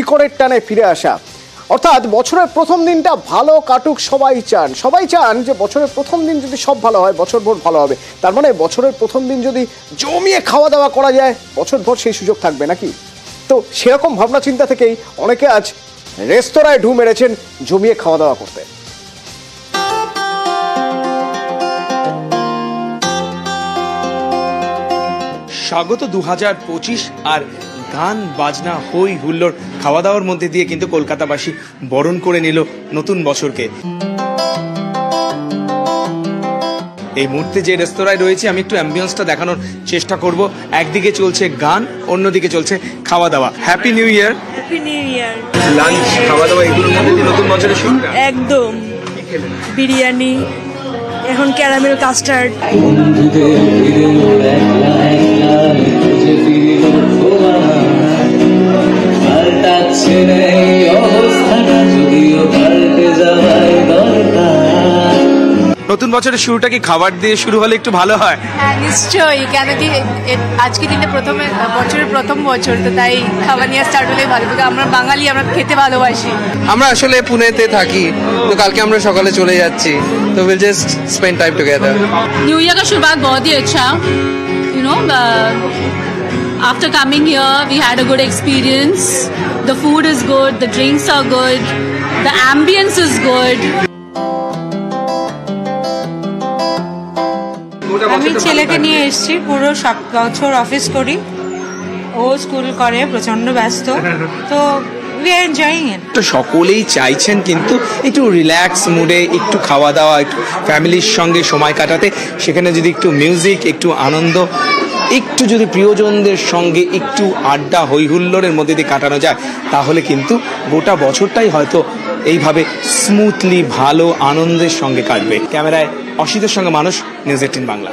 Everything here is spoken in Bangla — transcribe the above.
শিকড়ের টানে ফিরে আসা। অর্থাৎ বছরের প্রথম দিনটা ভালো কাটুক সবাই চান যে বছরের প্রথম দিন যদি সব ভালো হয় বছরভর ভালো হবে। তার মানে বছরের প্রথম দিন যদি জমিয়ে খাওয়া দাওয়া করা যায় বছরভর সেই সুযোগ থাকবে নাকি? তো সেরকম ভাবনা চিন্তা থেকেই অনেকে আজ রেস্তোরাঁয় ঢু মেরেছেন জমিয়ে খাওয়া দাওয়া করতে। স্বাগত 2025 আর গান বাজনা হই হুল্লোড় খাওয়া দাওয়ার মধ্যে দিয়ে কিন্তু কলকাতাবাসী বরণ করে নিল নতুন বছরকে। এই মুহূর্তে যে রেস্তোরাঁয় রয়েছে আমি একটু অ্যাম্বিয়েন্সটা দেখানোর চেষ্টা করব। একদিকে চলছে গান, অন্যদিকে চলছে খাওয়া দাওয়া। Happy new year. Happy new year. Lunch, খাওয়া দাওয়া এগুলোর মধ্যে দিয়ে নতুন বছরের শুরু। একদম বিরিয়ানি, এখন ক্যারামেল কাস্টার্ড। নতুন বছরের শুরুটা কি খাবার দিয়ে শুরু হলে একটু ভালো হয়? হ্যাঁ নিশ্চয়ই, কেন কি আজকে দিনে বছরের প্রথম বছর, তো তাই খাবার নিয়ে স্টার্ট হলেই ভালো। আমরা বাঙালি, আমরা খেতে ভালোবাসি। আমরা আসলে পুনেতে থাকি, তো কালকে আমরা সকালে চলে যাচ্ছি, তো will just spend time together. New year का शुरुआत बहुत ही अच्छा, you know after coming here we had a good experience. The food is good, the drinks are good, the ambience is good. আমি ছেলেকে নিয়ে এসেছি, পুরো সব বছর অফিস করি, ও স্কুল করে, প্রচন্ড ব্যস্ত, তো উই আর এনজয়িং ইট। তো সকলেই চাইছেন কিন্তু একটু রিল্যাক্স মুডে একটু খাওয়া দাওয়া, একটু ফ্যামিলির সঙ্গে সময় কাটাতে। সেখানে যদি একটু মিউজিক, একটু আনন্দ, একটু যদি প্রিয়জনদের সঙ্গে একটু আড্ডা হই হুল্লোড়ের মধ্যে দিয়ে কাটানো যায়, তাহলে কিন্তু গোটা বছরটাই হয়তো এইভাবে স্মুথলি ভালো আনন্দের সঙ্গে কাটবে। ক্যামেরায় অসিতের সঙ্গে মানুষ, নিউজ 18 বাংলা।